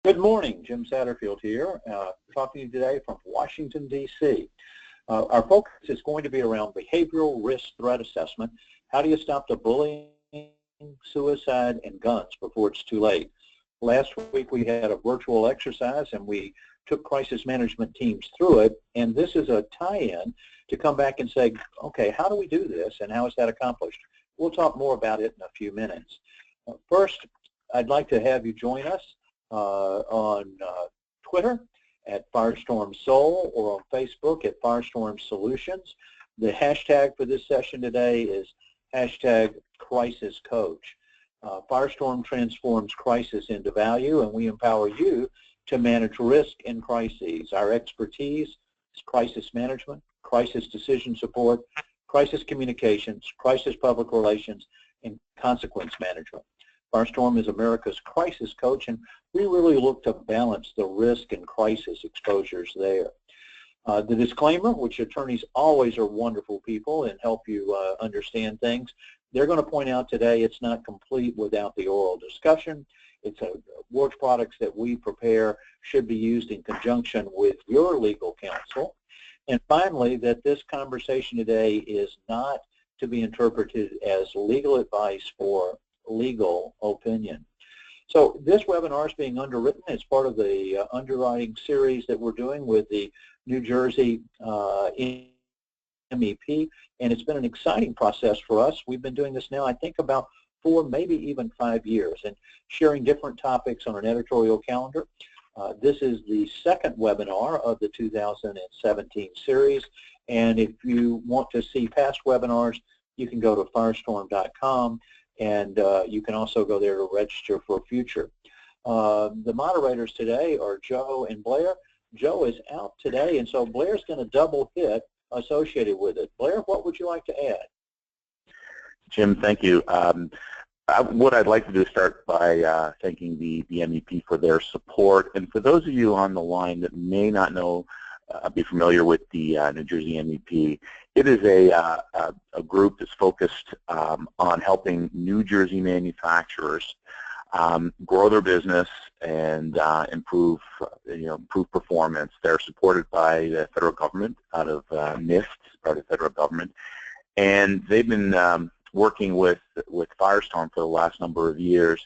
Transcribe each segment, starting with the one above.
Good morning, Jim Satterfield here, talking to you today from Washington, D.C. Our focus is going to be around behavioral risk threat assessment. How do you stop the bullying, suicide, and guns before it's too late? Last week we had a virtual exercise and we took crisis management teams through it, and this is a tie-in to come back and say, okay, how do we do this and how is that accomplished? We'll talk more about it in a few minutes. First, I'd like to have you join us on Twitter at Firestorm Soul or on Facebook at Firestorm Solutions. The hashtag for this session today is hashtag Crisis Coach. Firestorm transforms crisis into value, and we empower you to manage risk in crises. Our expertise is crisis management, crisis decision support, crisis communications, crisis public relations, and consequence management. Firestorm is America's crisis coach, and we really look to balance the risk and crisis exposures there. The disclaimer, which attorneys always are wonderful people and help you understand things, they're going to point out today it's not complete without the oral discussion. It's work products that we prepare should be used in conjunction with your legal counsel. And finally, that this conversation today is not to be interpreted as legal advice or legal opinion. So this webinar is being underwritten as part of the underwriting series that we're doing with the New Jersey NJMEP, and it's been an exciting process for us. We've been doing this now, I think, about 4, maybe even 5 years, and sharing different topics on an editorial calendar. This is the second webinar of the 2017 series, and if you want to see past webinars, you can go to firestorm.com, and you can also go there to register for future. The moderators today are Joe and Blair. Joe is out today, and so Blair's going to double hit associated with it. Blair, what would you like to add? Jim, thank you. What I'd like to do is start by thanking the MEP for their support. And for those of you on the line that may not know, be familiar with the New Jersey MEP, it is a group that's focused on helping New Jersey manufacturers grow their business and improve performance. They're supported by the federal government out of NIST, part of the federal government, and they've been working with Firestorm for the last number of years,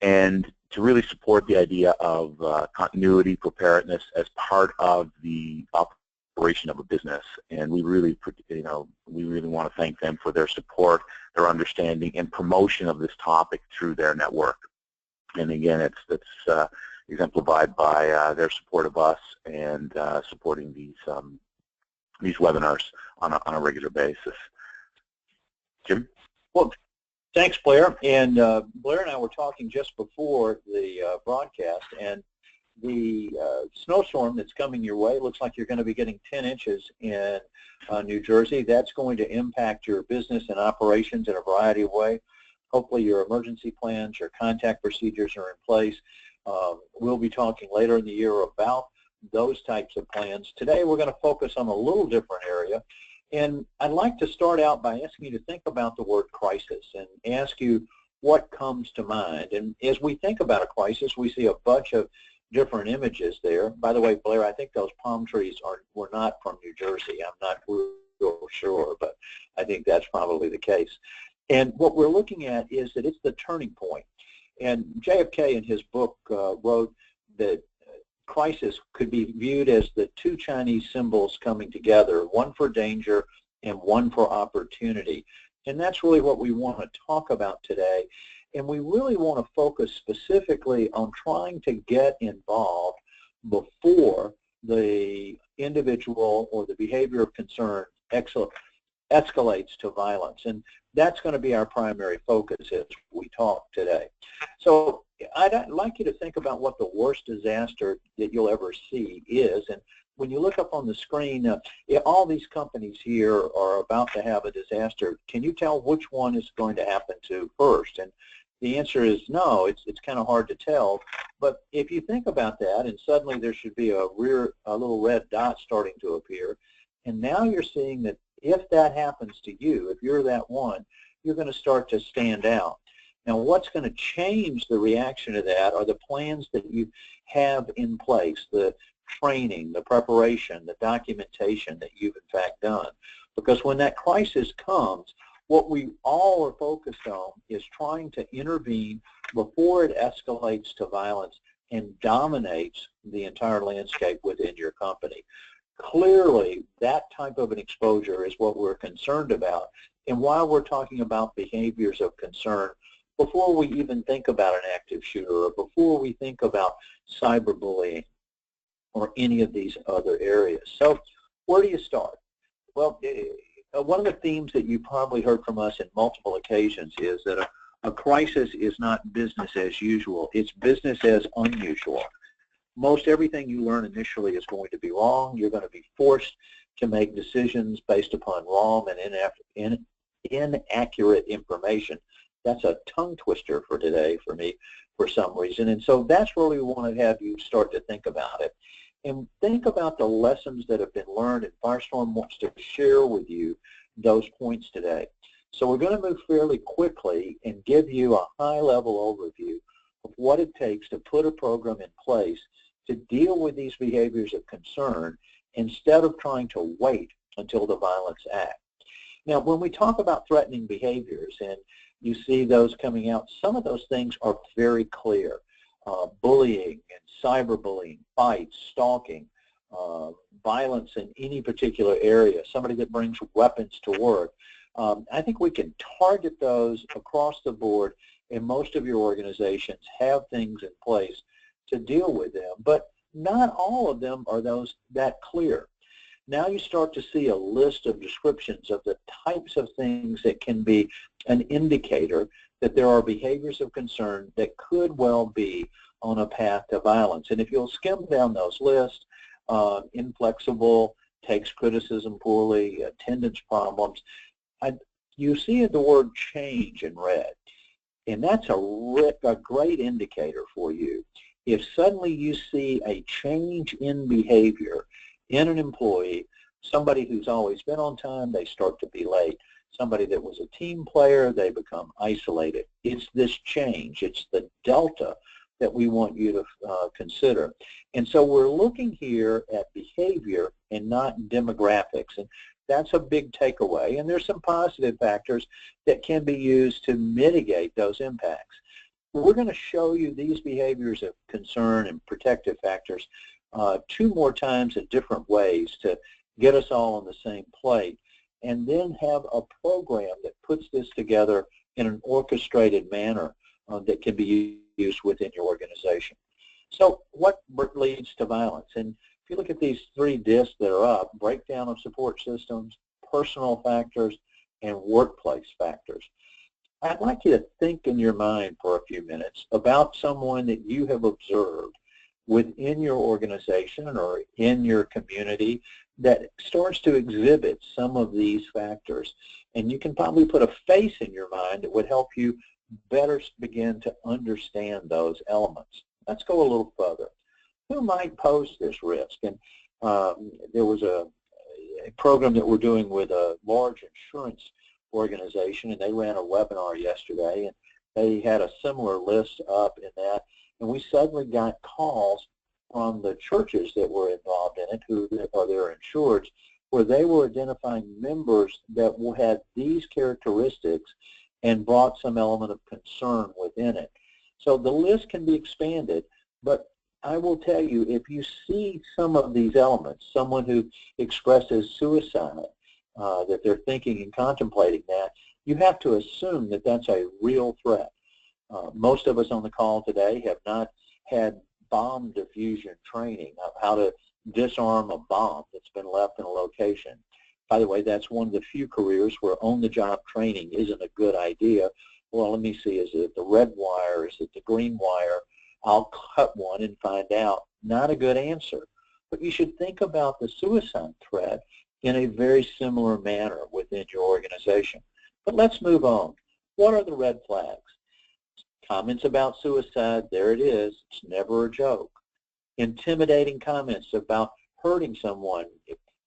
and to really support the idea of continuity, preparedness as part of the operation of a business. And we really, want to thank them for their support, their understanding, and promotion of this topic through their network. And again, it's exemplified by their support of us and supporting these webinars on a regular basis. Jim? Well, thanks, Blair. And Blair and I were talking just before the broadcast, and the snowstorm that's coming your way looks like you're going to be getting 10 inches in New Jersey. That's going to impact your business and operations in a variety of ways. Hopefully your emergency plans, your contact procedures are in place. We'll be talking later in the year about those types of plans. Today we're going to focus on a little different area. And I'd like to start out by asking you to think about the word crisis and ask you what comes to mind. And as we think about a crisis, we see a bunch of different images there. By the way, Blair, I think those palm trees were not from New Jersey. I'm not real sure, but I think that's probably the case. And what we're looking at is that it's the turning point. And JFK in his book wrote that crisis could be viewed as the two Chinese symbols coming together, one for danger and one for opportunity. And that's really what we want to talk about today. And we really want to focus specifically on trying to get involved before the individual or the behavior of concern escalates to violence. And that's going to be our primary focus as we talk today. So I'd like you to think about what the worst disaster that you'll ever see is. And when you look up on the screen, all these companies here are about to have a disaster. Can you tell which one is going to happen to first? And the answer is no. It's kind of hard to tell. But if you think about that, and suddenly there should be a little red dot starting to appear, and now you're seeing that if that happens to you, if you're that one, you're going to start to stand out. Now, what's going to change the reaction to that are the plans that you have in place, the training, the preparation, the documentation that you've in fact done. Because when that crisis comes, what we all are focused on is trying to intervene before it escalates to violence and dominates the entire landscape within your company. Clearly, that type of an exposure is what we're concerned about, and why we're talking about behaviors of concern before we even think about an active shooter or before we think about cyberbullying or any of these other areas. So where do you start? Well, one of the themes that you probably heard from us in multiple occasions is that a crisis is not business as usual. It's business as unusual. Most everything you learn initially is going to be wrong. You're going to be forced to make decisions based upon wrong and inaccurate information. That's a tongue twister for today for me for some reason. And so that's where we want to have you start to think about it. And think about the lessons that have been learned, and Firestorm wants to share with you those points today. So we're going to move fairly quickly and give you a high-level overview of what it takes to put a program in place to deal with these behaviors of concern instead of trying to wait until the violence acts. Now, when we talk about threatening behaviors and you see those coming out, some of those things are very clear. Bullying and cyberbullying, fights, stalking, violence in any particular area, somebody that brings weapons to work. I think we can target those across the board, and most of your organizations have things in place to deal with them, but not all of them are that clear. Now you start to see a list of descriptions of the types of things that can be an indicator that there are behaviors of concern that could well be on a path to violence. And if you'll skim down those lists, inflexible, takes criticism poorly, attendance problems, you see the word change in red. And that's a great indicator for you. If suddenly you see a change in behavior in an employee, somebody who's always been on time, they start to be late. Somebody that was a team player, they become isolated. It's this change. It's the delta that we want you to consider. And so we're looking here at behavior and not demographics. And that's a big takeaway. And there's some positive factors that can be used to mitigate those impacts. We're going to show you these behaviors of concern and protective factors 2 more times in different ways to get us all on the same plate, and then have a program that puts this together in an orchestrated manner that can be used within your organization. So what leads to violence? And if you look at these 3 discs that are up, breakdown of support systems, personal factors, and workplace factors. I'd like you to think in your mind for a few minutes about someone that you have observed within your organization or in your community that starts to exhibit some of these factors. And you can probably put a face in your mind that would help you better begin to understand those elements. Let's go a little further. Who might pose this risk? And there was a program that we're doing with a large insurance organization, and they ran a webinar yesterday, and they had a similar list up in that, and we suddenly got calls from the churches that were involved in it, who are their insureds, where they were identifying members that had these characteristics and brought some element of concern within it. So the list can be expanded, but I will tell you, if you see some of these elements, someone who expresses suicide, that they're thinking and contemplating that, you have to assume that that's a real threat. Most of us on the call today have not had bomb diffusion training of how to disarm a bomb that's been left in a location. By the way, that's one of the few careers where on-the-job training isn't a good idea. Well, let me see, is it the red wire, is it the green wire? I'll cut one and find out. Not a good answer. But you should think about the suicide threat in a very similar manner within your organization. But let's move on. What are the red flags? Comments about suicide, there it is. It's never a joke. Intimidating comments about hurting someone.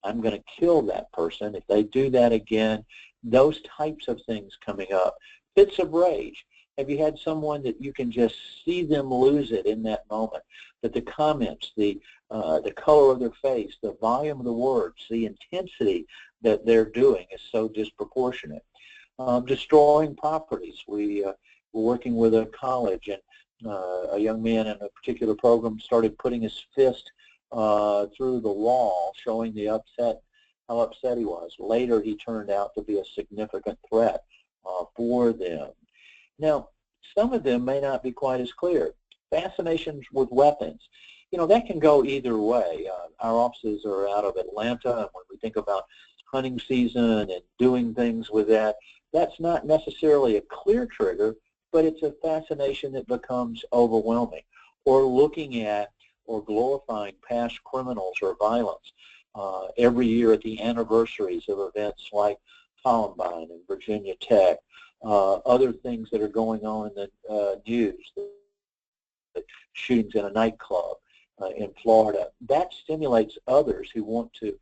I'm going to kill that person. If they do that again, those types of things coming up. Fits of rage. Have you had someone that you can just see them lose it in that moment? That the comments, the color of their face, the volume of the words, the intensity that they're doing is so disproportionate. Destroying properties. We were working with a college, and a young man in a particular program started putting his fist through the wall, showing how upset he was. Later, he turned out to be a significant threat for them. Now, some of them may not be quite as clear. Fascinations with weapons. That can go either way. Our offices are out of Atlanta, and when we think about hunting season and doing things with that, that's not necessarily a clear trigger, but it's a fascination that becomes overwhelming. Or looking at or glorifying past criminals or violence. Every year at the anniversaries of events like Columbine and Virginia Tech, other things that are going on in the news, the shootings in a nightclub in Florida, that stimulates others who want to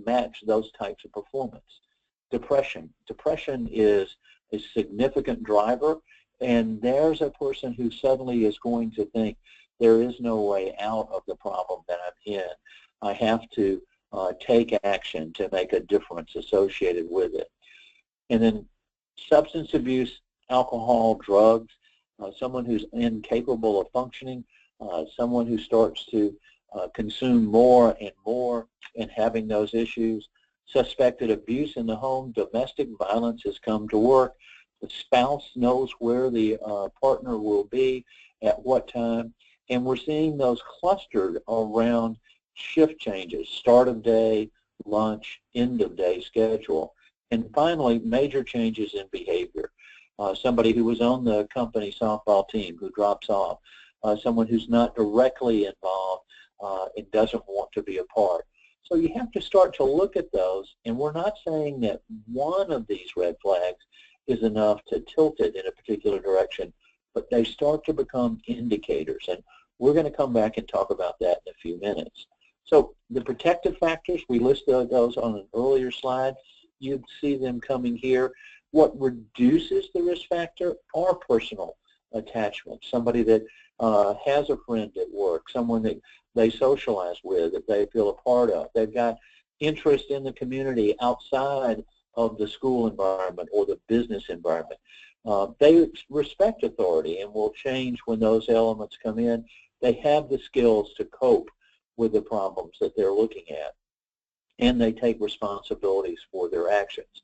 match those types of performance. Depression. Depression is a significant driver, and there's a person who suddenly is going to think there is no way out of the problem that I'm in. I have to take action to make a difference associated with it. And then substance abuse, alcohol, drugs, someone who's incapable of functioning, someone who starts to consume more and having those issues. Suspected abuse in the home, domestic violence has come to work. The spouse knows where the partner will be at what time, and we're seeing those clustered around shift changes, start of day, lunch, end of day schedule, and finally major changes in behavior. Somebody who was on the company softball team who drops off, someone who's not directly involved and doesn't want to be a part. So you have to start to look at those, and we're not saying that one of these red flags is enough to tilt it in a particular direction, but they start to become indicators, and we're going to come back and talk about that in a few minutes. So the protective factors, we listed those on an earlier slide. You'd see them coming here. What reduces the risk factor are personal attachments, somebody that has a friend at work, someone that they socialize with, that they feel a part of. They've got interest in the community outside of the school environment or the business environment. They respect authority and will change when those elements come in. They have the skills to cope with the problems that they're looking at, and they take responsibilities for their actions.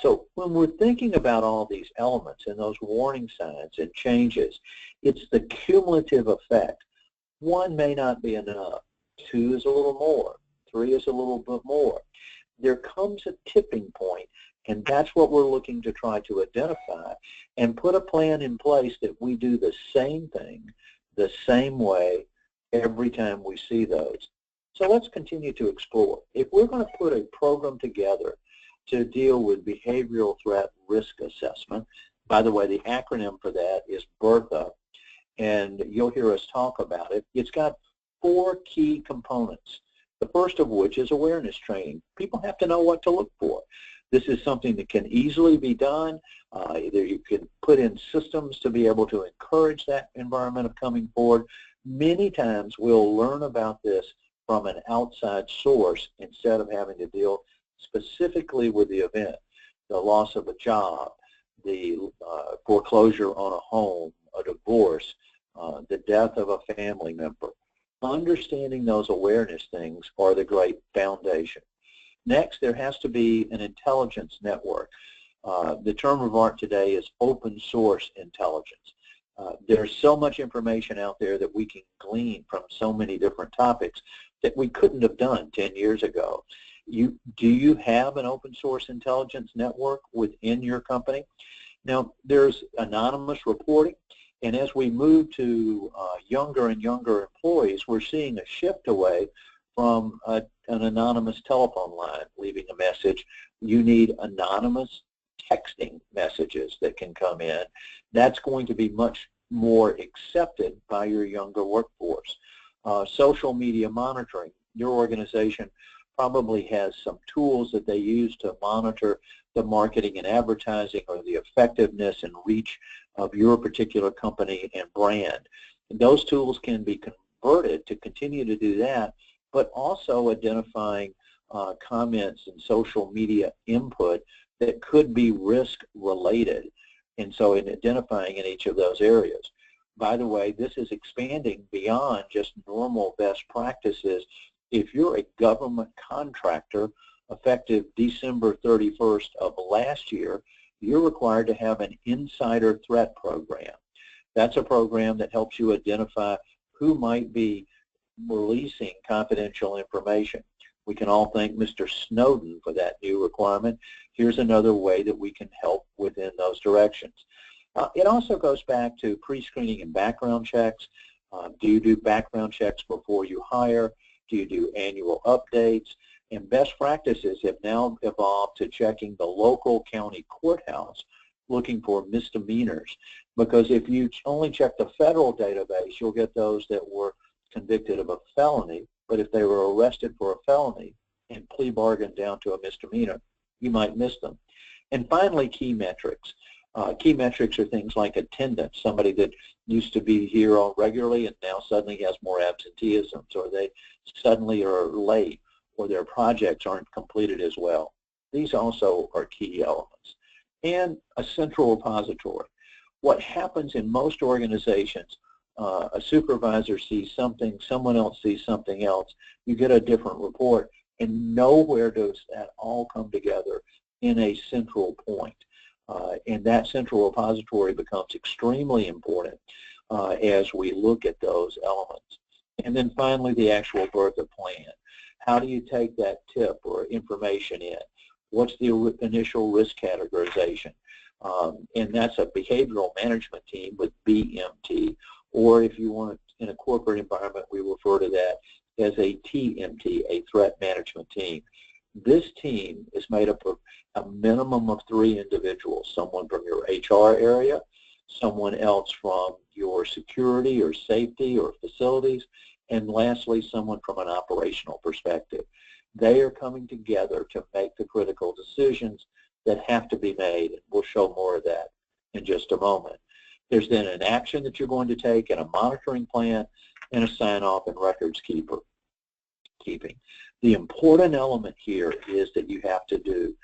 So when we're thinking about all these elements and those warning signs and changes, it's the cumulative effect. One may not be enough. Two is a little more. Three is a little bit more. There comes a tipping point, and that's what we're looking to try to identify and put a plan in place that we do the same thing, the same way, every time we see those. So let's continue to explore. If we're going to put a program together to deal with behavioral threat risk assessment, by the way, the acronym for that is BeRThA, and you'll hear us talk about it. It's got 4 key components, the first of which is awareness training. People have to know what to look for. This is something that can easily be done. Either you can put in systems to be able to encourage that environment of coming forward. Many times we'll learn about this from an outside source instead of having to deal specifically with the event, the loss of a job, the foreclosure on a home, a divorce, the death of a family member. Understanding those awareness things are the great foundation. Next, there has to be an intelligence network. The term of art today is open source intelligence. There's so much information out there that we can glean from so many different topics that we couldn't have done 10 years ago. Do you have an open source intelligence network within your company? Now, there's anonymous reporting, and as we move to younger and younger employees, we're seeing a shift away from an anonymous telephone line leaving a message. You need anonymous texting messages that can come in. That's going to be much more accepted by your younger workforce. Social media monitoring. Your organization probably has some tools that they use to monitor the marketing and advertising or the effectiveness and reach of your particular company and brand. And those tools can be converted to continue to do that, but also identifying comments and social media input that could be risk related. And so in identifying in each of those areas. By the way, this is expanding beyond just normal best practices. If you're a government contractor, effective December 31st of last year, you're required to have an insider threat program. That's a program that helps you identify who might be releasing confidential information. We can all thank Mr. Snowden for that new requirement. Here's another way that we can help within those directions. It also goes back to pre-screening and background checks. Do you do background checks before you hire? Do you do annual updates? And best practices have now evolved to checking the local county courthouse looking for misdemeanors. Because if you only check the federal database, you'll get those that were convicted of a felony. But if they were arrested for a felony and plea bargained down to a misdemeanor, you might miss them. And finally, key metrics. Key metrics are things like attendance, somebody that used to be here all regularly and now suddenly has more absenteeisms, or they suddenly are late, or their projects aren't completed as well. These also are key elements. And a central repository. What happens in most organizations, a supervisor sees something, someone else sees something else, you get a different report, and nowhere does that all come together in a central point. And that central repository becomes extremely important as we look at those elements. And then finally, the actual BeRThA plan. How do you take that tip or information in? What's the initial risk categorization? And that's a behavioral management team with BMT, or if you want in a corporate environment, we refer to that as a TMT, a threat management team. This team is made up of a minimum of 3 individuals, someone from your HR area, someone else from your security or safety or facilities, and lastly, someone from an operational perspective. They are coming together to make the critical decisions that have to be made. We'll show more of that in just a moment. There's then an action that you're going to take and a monitoring plan and a sign-off and records keeping. The important element here is that you have to do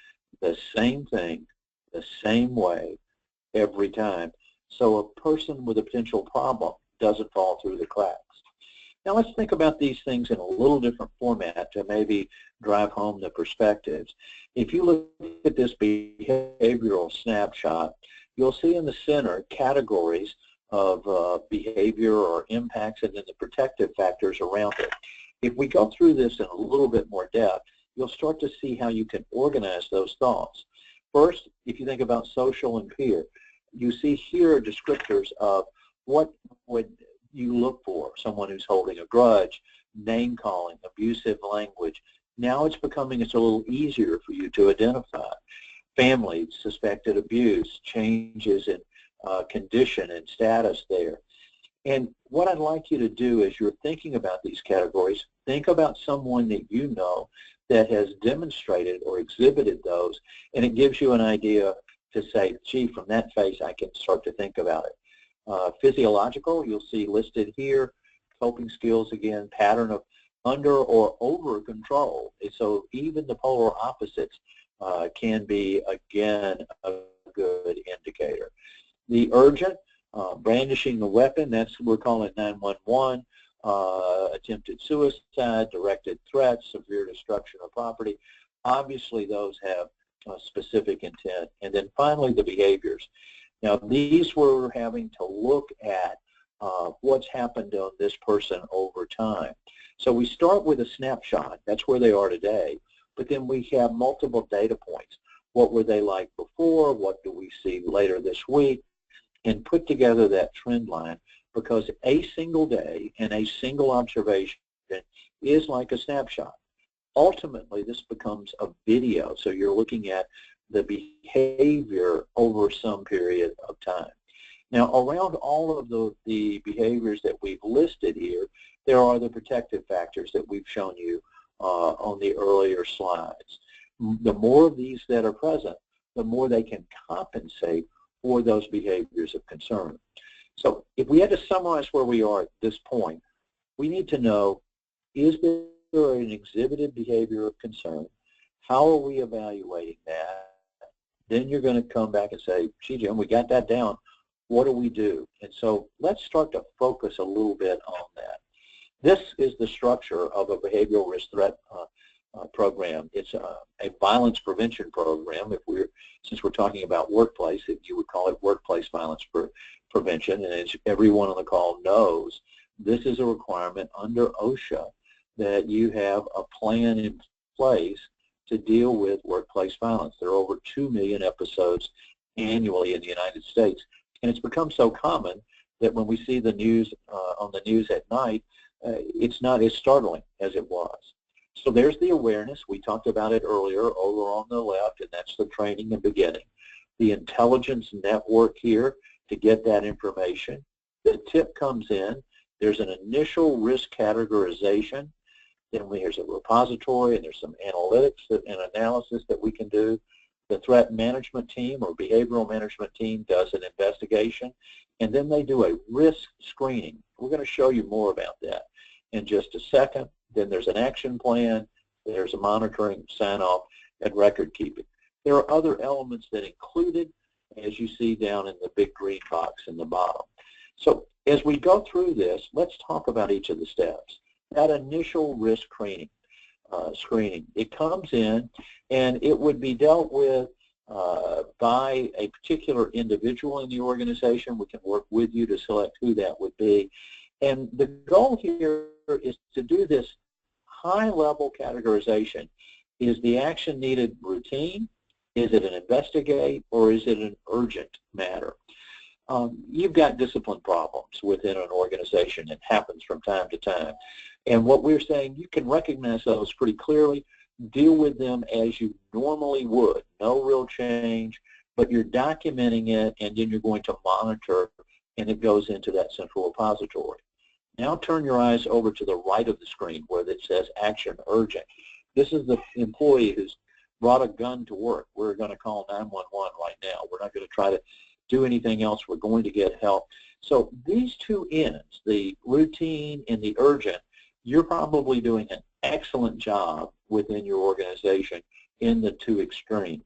the same thing the same way every time, so a person with a potential problem doesn't fall through the cracks. Now let's think about these things in a little different format to maybe drive home the perspectives. If you look at this behavioral snapshot, you'll see in the center categories of behavior or impacts and then the protective factors around it. If we go through this in a little bit more depth, you'll start to see how you can organize those thoughts. First, if you think about social and peer, you see here descriptors of what would you look for, someone who's holding a grudge, name calling, abusive language. Now it's a little easier for you to identify. Family, suspected abuse, changes in condition and status there. And what I'd like you to do as you're thinking about these categories, think about someone that you know that has demonstrated or exhibited those, and it gives you an idea to say, gee, from that face I can start to think about it. Physiological, you'll see listed here, coping skills again, pattern of under or over control. So even the polar opposites can be, again, a good indicator. The urgent, brandishing the weapon, that's we're calling 911, attempted suicide, directed threats, severe destruction of property. Obviously, those have specific intent. And then finally, the behaviors. Now, these we're having to look at what's happened on this person over time. So we start with a snapshot. That's where they are today. But then we have multiple data points. What were they like before? What do we see later this week? And put together that trend line, because a single day and a single observation is like a snapshot. Ultimately, this becomes a video. So you're looking at the behavior over some period of time. Now, around all of the behaviors that we've listed here, there are the protective factors that we've shown you on the earlier slides. The more of these that are present, the more they can compensate for those behaviors of concern. So if we had to summarize where we are at this point, we need to know, is there an exhibited behavior of concern? How are we evaluating that? Then you're going to come back and say, gee, Jim, we got that down. What do we do? And so let's start to focus a little bit on that. This is the structure of a behavioral risk threat program. It's a violence prevention program. Since we're talking about workplace, if you would call it workplace violence prevention, and as everyone on the call knows, this is a requirement under OSHA that you have a plan in place to deal with workplace violence. There are over 2 million episodes annually in the United States, and it's become so common that when we see the news on the news at night, it's not as startling as it was. So there's the awareness. We talked about it earlier over on the left, and that's the training and beginning. The intelligence network here to get that information. The tip comes in. There's an initial risk categorization. Then there's a repository, and there's some analytics and analysis that we can do. The threat management team or behavioral management team does an investigation, and then they do a risk screening. We're going to show you more about that in just a second. Then there's an action plan, there's a monitoring, sign-off, and record keeping. There are other elements that included, as you see down in the big green box in the bottom. So as we go through this, let's talk about each of the steps. That initial risk screening, it comes in, and it would be dealt with by a particular individual in the organization. We can work with you to select who that would be. And the goal here is to do this high-level categorization. Is the action needed routine? Is it an investigate, or is it an urgent matter? You've got discipline problems within an organization. It happens from time to time. And what we're saying, you can recognize those pretty clearly, deal with them as you normally would, no real change, but you're documenting it, and then you're going to monitor, and it goes into that central repository. Now turn your eyes over to the right of the screen where it says action urgent. This is the employee who's brought a gun to work. We're going to call 911 right now. We're not going to try to do anything else. We're going to get help. So these two ends, the routine and the urgent, you're probably doing an excellent job within your organization in the two extremes.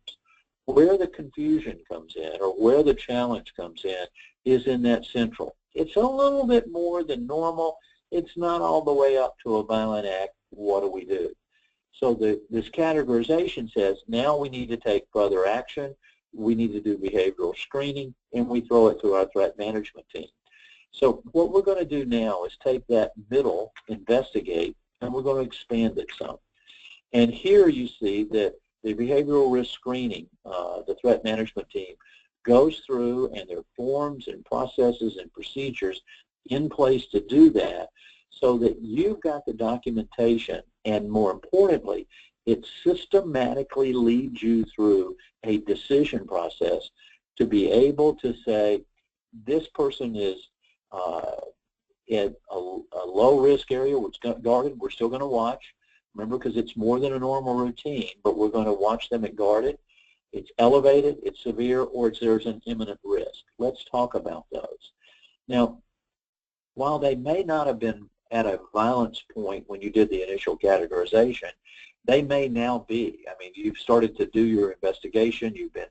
Where the confusion comes in, or where the challenge comes in, is in that central. It's a little bit more than normal. It's not all the way up to a violent act. What do we do? So this categorization says, now we need to take further action. We need to do behavioral screening, and we throw it to our threat management team. So what we're going to do now is take that middle, investigate, and we're going to expand it some. And here you see that the behavioral risk screening, the threat management team, goes through, and there are forms and processes and procedures in place to do that, so that you've got the documentation, and more importantly, it systematically leads you through a decision process to be able to say, this person is in a low-risk area, it's guarded, we're still going to watch. Remember, because it's more than a normal routine, but we're going to watch them at guarded. It's elevated, it's severe, or there's an imminent risk. Let's talk about those. Now, while they may not have been at a violence point when you did the initial categorization, they may now be. I mean, you've started to do your investigation, you've been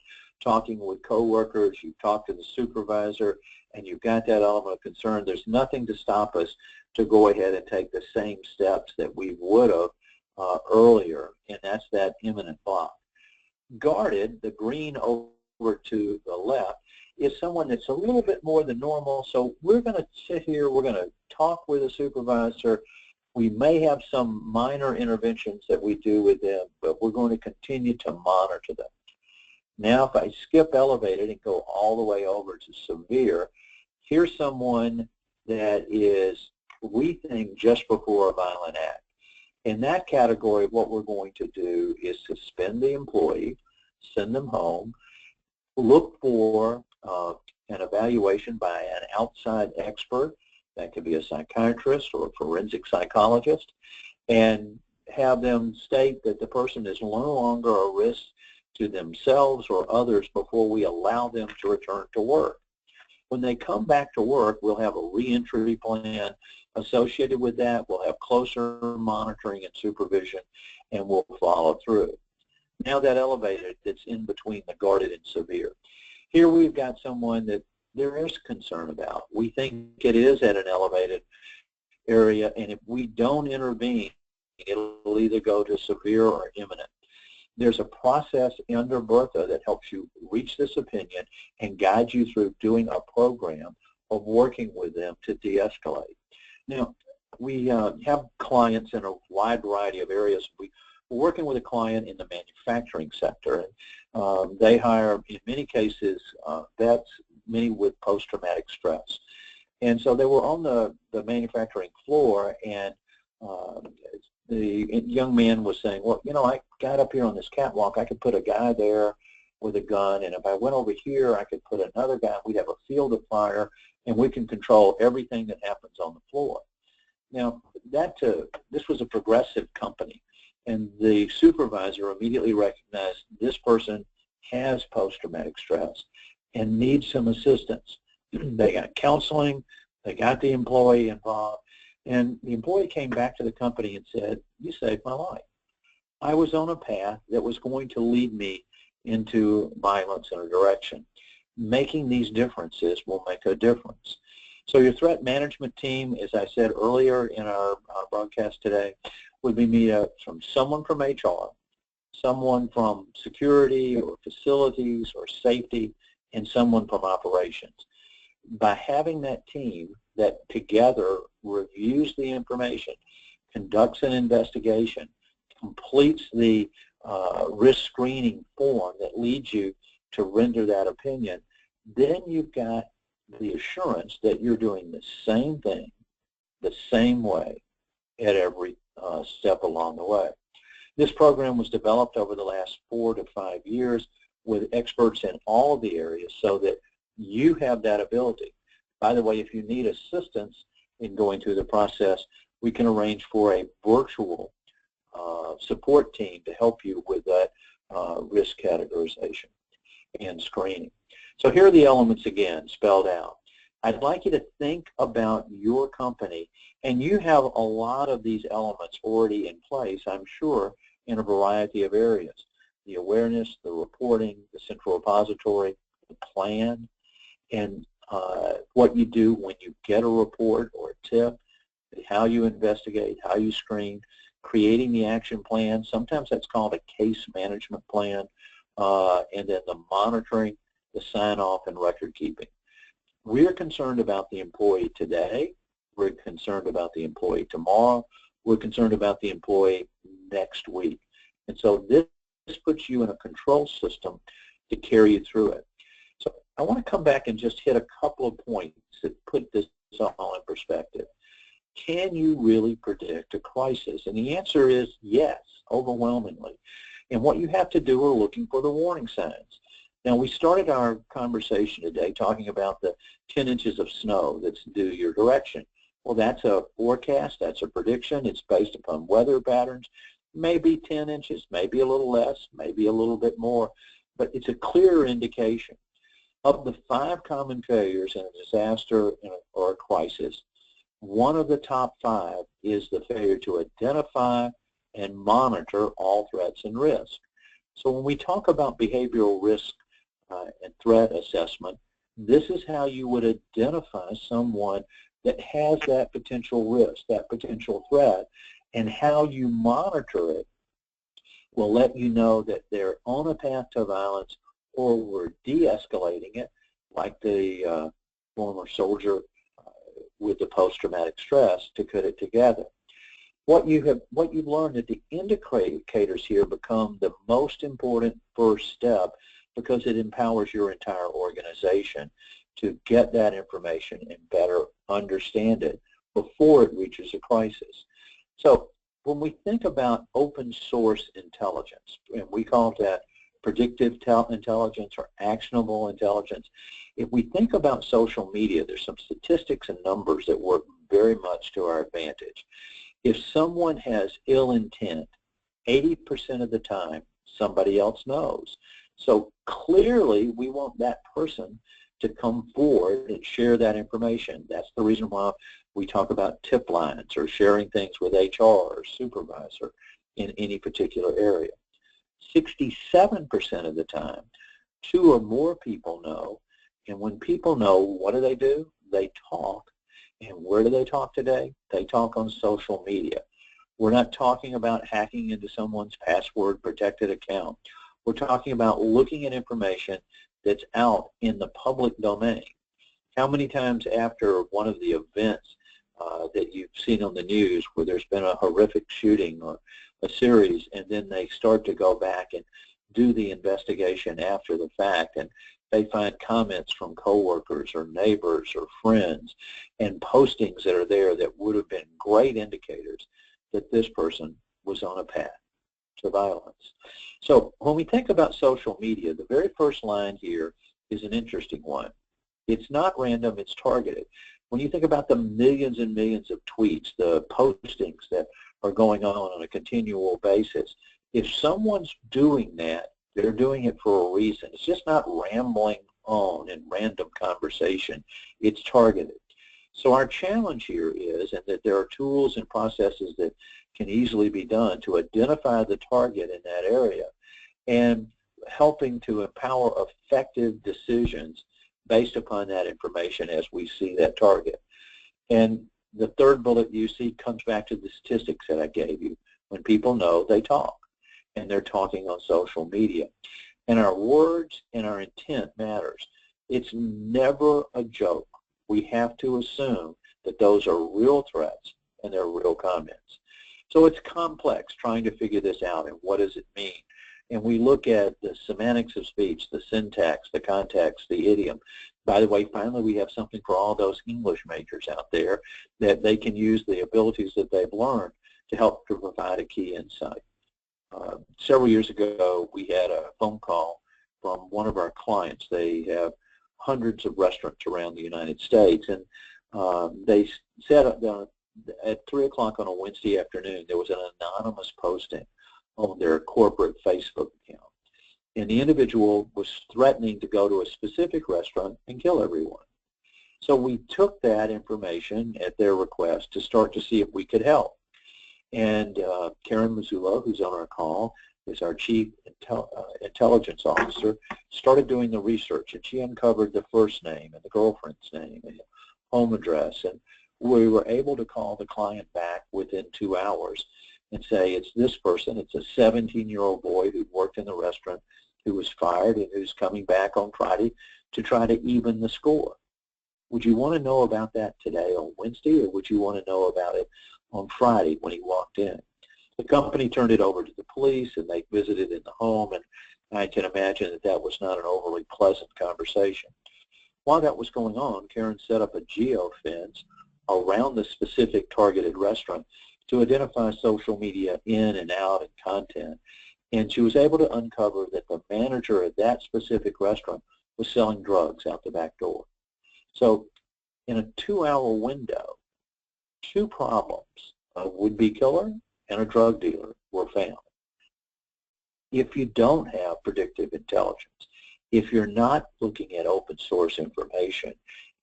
talking with coworkers, you've talked to the supervisor, and you've got that element of concern. There's nothing to stop us to go ahead and take the same steps that we would have earlier, and that's that imminent block. Guarded, the green over to the left, is someone that's a little bit more than normal. So we're going to sit here, we're going to talk with a supervisor. We may have some minor interventions that we do with them, but we're going to continue to monitor them. Now, if I skip elevated and go all the way over to severe, here's someone that is, we think, just before a violent act. In that category, what we're going to do is suspend the employee, send them home, look for an evaluation by an outside expert, that could be a psychiatrist or a forensic psychologist, and have them state that the person is no longer a risk to themselves or others before we allow them to return to work. When they come back to work, we'll have a reentry plan associated with that. We'll have closer monitoring and supervision, and we'll follow through. Now that elevated, that's in between the guarded and severe. Here we've got someone that there is concern about. We think it is at an elevated area, and if we don't intervene, it'll either go to severe or imminent. There's a process under BeRThA that helps you reach this opinion and guide you through doing a program of working with them to de-escalate. Now, we have clients in a wide variety of areas. We're working with a client in the manufacturing sector, and they hire, in many cases, vets, many with post-traumatic stress. And so they were on the manufacturing floor, and the young man was saying, well, you know, I got up here on this catwalk, I could put a guy there with a gun, and if I went over here, I could put another guy, we'd have a field of fire, and we can control everything that happens on the floor. Now, this was a progressive company, and the supervisor immediately recognized this person has post-traumatic stress and needs some assistance. They got counseling, they got the employee involved, and the employee came back to the company and said, you saved my life. I was on a path that was going to lead me into violence in a direction. Making these differences will make a difference. So your threat management team, as I said earlier in our broadcast today, would be made up from someone from HR, someone from security or facilities or safety, and someone from operations. By having that team that together reviews the information, conducts an investigation, completes the risk screening form that leads you to render that opinion, then you've got the assurance that you're doing the same thing, the same way, at every step along the way. This program was developed over the last 4 to 5 years with experts in all of the areas so that you have that ability. By the way, if you need assistance in going through the process, we can arrange for a virtual support team to help you with that risk categorization and screening. So here are the elements again spelled out. I'd like you to think about your company, and you have a lot of these elements already in place, I'm sure, in a variety of areas. The awareness, the reporting, the central repository, the plan, and what you do when you get a report or a tip, how you investigate, how you screen, creating the action plan. Sometimes that's called a case management plan, and then the monitoring, the sign-off, and record keeping. We're concerned about the employee today. We're concerned about the employee tomorrow. We're concerned about the employee next week. And so this puts you in a control system to carry you through it. So I want to come back and just hit a couple of points that put this all in perspective. Can you really predict a crisis? And the answer is yes, overwhelmingly. And what you have to do are looking for the warning signs. Now, we started our conversation today talking about the 10 inches of snow that's due your direction. Well, that's a forecast, that's a prediction, it's based upon weather patterns, maybe 10 inches, maybe a little less, maybe a little bit more, but it's a clear indication. Of the 5 common failures in a disaster or a crisis, one of the top 5 is the failure to identify and monitor all threats and risk. So when we talk about behavioral risk and threat assessment, this is how you would identify someone that has that potential risk, that potential threat, and how you monitor it will let you know that they're on a path to violence or we're de-escalating it, like the former soldier with the post-traumatic stress, to put it together. What you've learned that the indicators here become the most important first step because it empowers your entire organization to get that information and better understand it before it reaches a crisis. So when we think about open source intelligence, and we call that predictive intelligence or actionable intelligence, if we think about social media, there's some statistics and numbers that work very much to our advantage. If someone has ill intent, 80% of the time, somebody else knows. So clearly we want that person to come forward and share that information. That's the reason why we talk about tip lines or sharing things with HR or supervisor in any particular area. 67% of the time, 2 or more people know, and when people know, what do? They talk. And where do they talk today? They talk on social media. We're not talking about hacking into someone's password-protected account. We're talking about looking at information that's out in the public domain. How many times after one of the events that you've seen on the news where there's been a horrific shooting or a series, and then they start to go back and do the investigation after the fact, and they find comments from coworkers or neighbors or friends and postings that are there that would have been great indicators that this person was on a path to violence. So when we think about social media, the very first line here is an interesting one. It's not random, it's targeted. When you think about the millions and millions of tweets, the postings that are going on a continual basis, if someone's doing that, they're doing it for a reason. It's just not rambling on in random conversation. It's targeted. So our challenge here is, and that there are tools and processes that can easily be done to identify the target in that area and helping to empower effective decisions based upon that information as we see that target. And the third bullet you see comes back to the statistics that I gave you. When people know, they talk, and they're talking on social media. And our words and our intent matters. It's never a joke. We have to assume that those are real threats and they're real comments. So it's complex trying to figure this out and what does it mean. And we look at the semantics of speech, the syntax, the context, the idiom. By the way, finally we have something for all those English majors out there that they can use the abilities that they've learned to help to provide a key insight. Several years ago, we had a phone call from one of our clients. They have hundreds of restaurants around the United States, and they said at 3 o'clock on a Wednesday afternoon, there was an anonymous posting on their corporate Facebook account. And the individual was threatening to go to a specific restaurant and kill everyone. So we took that information at their request to start to see if we could help. And Karen Mazzullo, who's on our call, is our Chief Intelligence Officer, started doing the research, and she uncovered the first name and the girlfriend's name and home address. And we were able to call the client back within 2 hours and say, it's this person. It's a 17-year-old boy who worked in the restaurant, who was fired and who's coming back on Friday to try to even the score. Would you want to know about that today on Wednesday, or would you want to know about it on Friday when he walked in? The company turned it over to the police, and they visited in the home, and I can imagine that that was not an overly pleasant conversation. While that was going on, Karen set up a geofence around the specific targeted restaurant to identify social media in and out and content. And she was able to uncover that the manager at that specific restaurant was selling drugs out the back door. So in a 2-hour window, 2 problems, a would-be killer and a drug dealer, were found. If you don't have predictive intelligence, if you're not looking at open source information,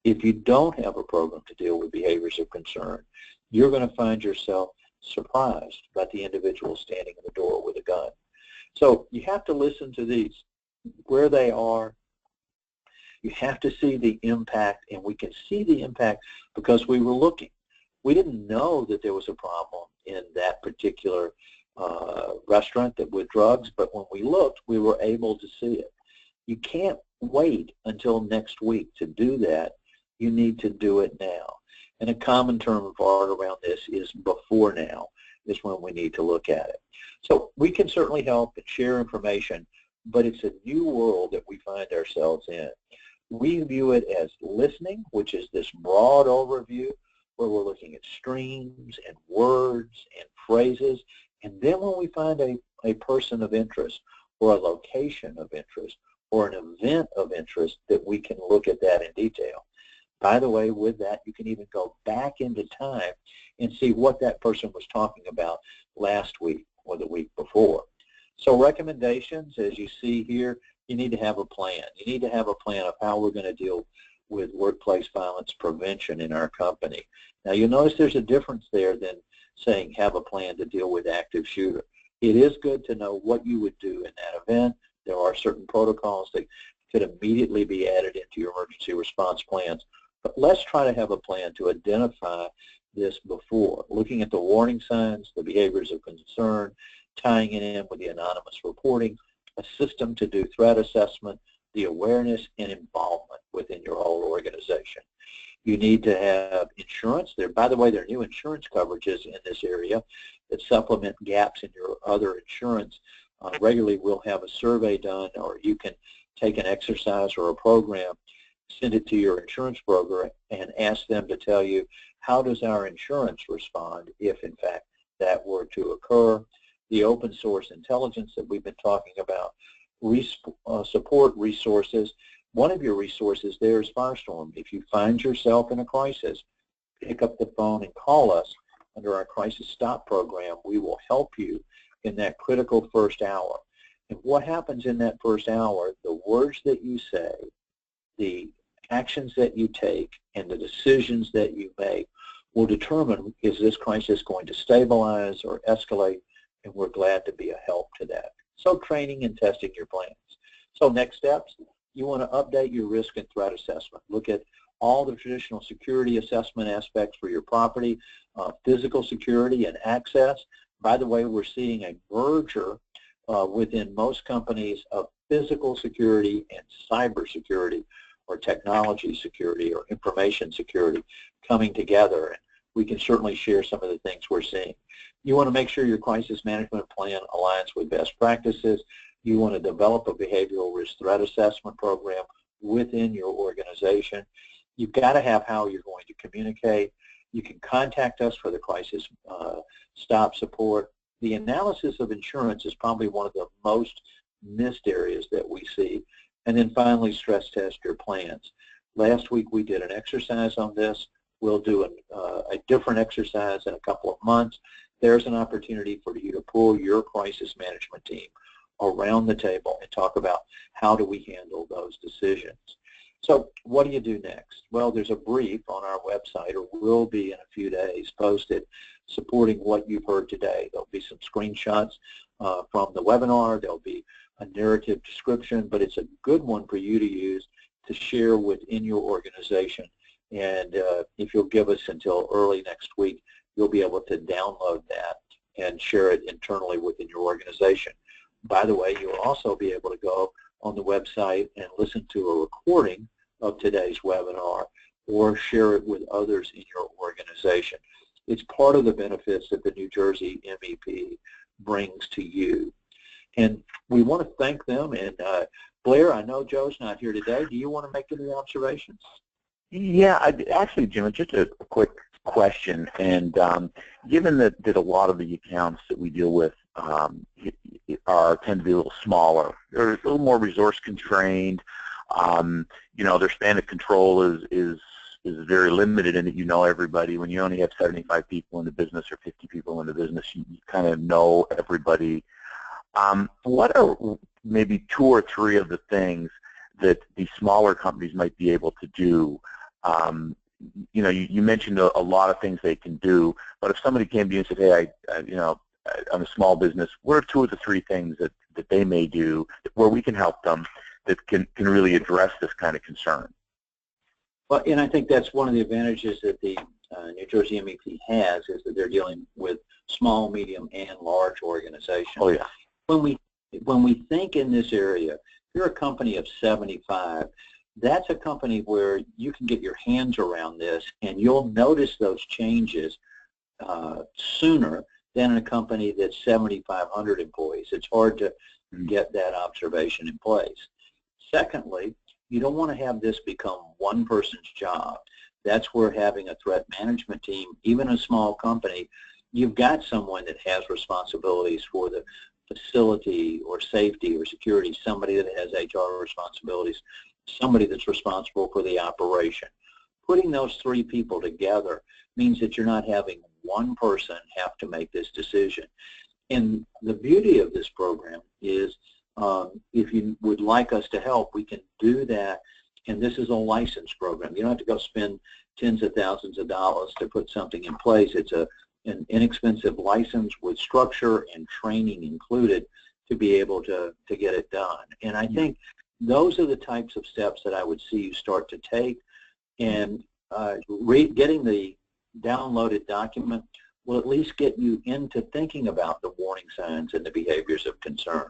if you don't have a program to deal with behaviors of concern, you're going to find yourself surprised by the individual standing in the door with a gun. So you have to listen to these, where they are. You have to see the impact, and we can see the impact because we were looking. We didn't know that there was a problem in that particular restaurant that with drugs, but when we looked, we were able to see it. You can't wait until next week to do that. You need to do it now. And a common term of art around this is before now is when we need to look at it. So we can certainly help and share information, but it's a new world that we find ourselves in. We view it as listening, which is this broad overview where we're looking at streams and words and phrases. And then when we find a person of interest or a location of interest or an event of interest, that we can look at that in detail. By the way, with that, you can even go back into time and see what that person was talking about last week or the week before. So recommendations, as you see here, you need to have a plan. You need to have a plan of how we're going to deal with workplace violence prevention in our company. Now you'll notice there's a difference there than saying have a plan to deal with active shooter. It is good to know what you would do in that event. There are certain protocols that could immediately be added into your emergency response plans. But let's try to have a plan to identify this before, looking at the warning signs, the behaviors of concern, tying it in with the anonymous reporting, a system to do threat assessment, the awareness and involvement within your whole organization. You need to have insurance. By the way, there are new insurance coverages in this area that supplement gaps in your other insurance. Regularly, we'll have a survey done, or you can take an exercise or a program, send it to your insurance broker, and ask them to tell you, how does our insurance respond if, in fact, that were to occur? The open source intelligence that we've been talking about, support resources. One of your resources there is Firestorm. If you find yourself in a crisis, pick up the phone and call us under our Crisis Stop program. We will help you in that critical first hour. And what happens in that first hour, the words that you say, the actions that you take, and the decisions that you make will determine, is this crisis going to stabilize or escalate? And we're glad to be a help to that. So training and testing your plans. So next steps, you want to update your risk and threat assessment. Look at all the traditional security assessment aspects for your property, physical security and access. By the way, we're seeing a merger within most companies of physical security and cyber security, or technology security, or information security coming together. And we can certainly share some of the things we're seeing. You want to make sure your crisis management plan aligns with best practices. You want to develop a behavioral risk threat assessment program within your organization. You've got to have how you're going to communicate. You can contact us for the crisis stop support. The analysis of insurance is probably one of the most missed areas that we see. And then finally, stress test your plans. Last week we did an exercise on this. We'll do a different exercise in a couple of months. There's an opportunity for you to pull your crisis management team around the table and talk about how do we handle those decisions. So what do you do next? Well, there's a brief on our website, or will be in a few days, posted supporting what you've heard today. There'll be some screenshots from the webinar. There'll be a narrative description, but it's a good one for you to use to share within your organization. And if you'll give us until early next week, you'll be able to download that and share it internally within your organization. By the way, you'll also be able to go on the website and listen to a recording of today's webinar, or share it with others in your organization. It's part of the benefits that the New Jersey MEP brings to you. And we want to thank them. And Blair, I know Joe's not here today. Do you want to make any observations? Yeah, actually, Jim, just a quick question. And given that a lot of the accounts that we deal with tend to be a little smaller, they're a little more resource constrained. You know, their span of control is very limited in that you know everybody. When you only have 75 people in the business or 50 people in the business, you kind of know everybody. What are maybe 2 or 3 of the things that the smaller companies might be able to do? You know, you mentioned a lot of things they can do, but if somebody came to you and said, hey, I'm a small business, what are 2 of the 3 things that they may do where we can help them that can really address this kind of concern? Well, and I think that's one of the advantages that the New Jersey MEP has, is that they're dealing with small, medium, and large organizations. Oh, yeah. When we think in this area, if you're a company of 75, that's a company where you can get your hands around this, and you'll notice those changes sooner than in a company that's 7,500 employees. It's hard to get that observation in place. Secondly, you don't want to have this become one person's job. That's where having a threat management team, even a small company, you've got someone that has responsibilities for the facility or safety or security, somebody that has HR responsibilities, somebody that's responsible for the operation. Putting those 3 people together means that you're not having one person have to make this decision. And the beauty of this program is if you would like us to help, we can do that. And this is a license program. You don't have to go spend tens of thousands of dollars to put something in place. It's an inexpensive license with structure and training included to be able to get it done. And I think those are the types of steps that I would see you start to take. And getting the downloaded document will at least get you into thinking about the warning signs and the behaviors of concern.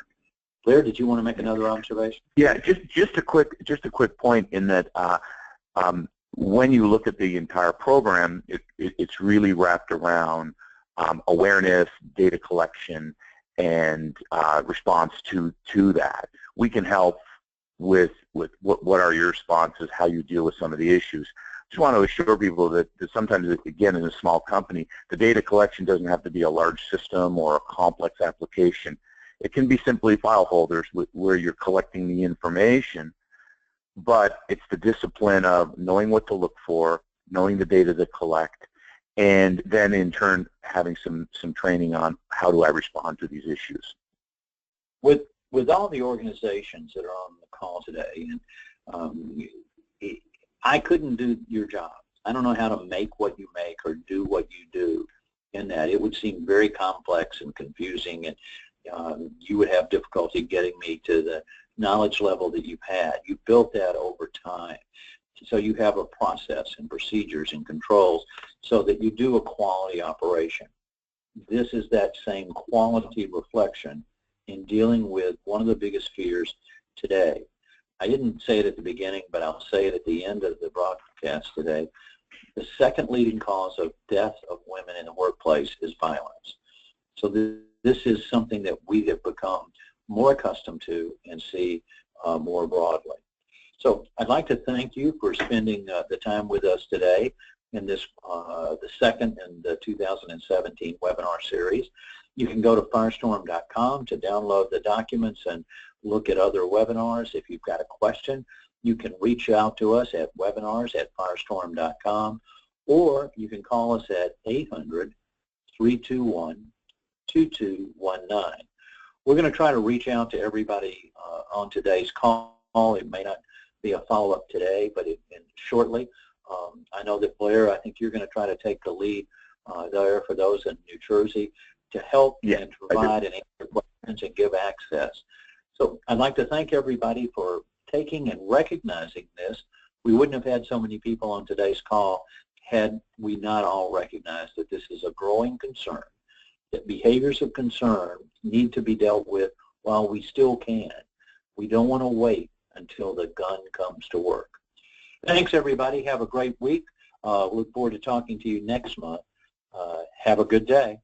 Blair, did you want to make another observation? Yeah, just a quick point in that when you look at the entire program, it's really wrapped around awareness, data collection, and response to that. We can help with what are your responses, how you deal with some of the issues. Just want to assure people that sometimes, again, in a small company, the data collection doesn't have to be a large system or a complex application. It can be simply file holders where you're collecting the information, but it's the discipline of knowing what to look for, knowing the data to collect, and then in turn having some training on how do I respond to these issues. With all the organizations that are on the call today, and I couldn't do your job. I don't know how to make what you make or do what you do in that. It would seem very complex and confusing, and you would have difficulty getting me to the knowledge level that you've had. You've built that over time. So you have a process and procedures and controls so that you do a quality operation. This is that same quality reflection in dealing with one of the biggest fears today. I didn't say it at the beginning, but I'll say it at the end of the broadcast today. The second leading cause of death of women in the workplace is violence. So this is something that we have become more accustomed to and see more broadly. So I'd like to thank you for spending the time with us today in this the second in the 2017 webinar series. You can go to firestorm.com to download the documents and look at other webinars. If you've got a question, you can reach out to us at webinars@firestorm.com, or you can call us at 800-321-2219. We're going to try to reach out to everybody on today's call. It may not be a follow-up today, but shortly. I know that Blair, I think you're going to try to take the lead there for those in New Jersey to help and provide and answer questions and give access. So I'd like to thank everybody for taking and recognizing this. We wouldn't have had so many people on today's call had we not all recognized that this is a growing concern, that behaviors of concern need to be dealt with while we still can. We don't want to wait until the gun comes to work. Thanks, everybody. Have a great week. Look forward to talking to you next month. Have a good day.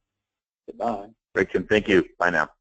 Goodbye. Great, Jim. Thank you. Bye now.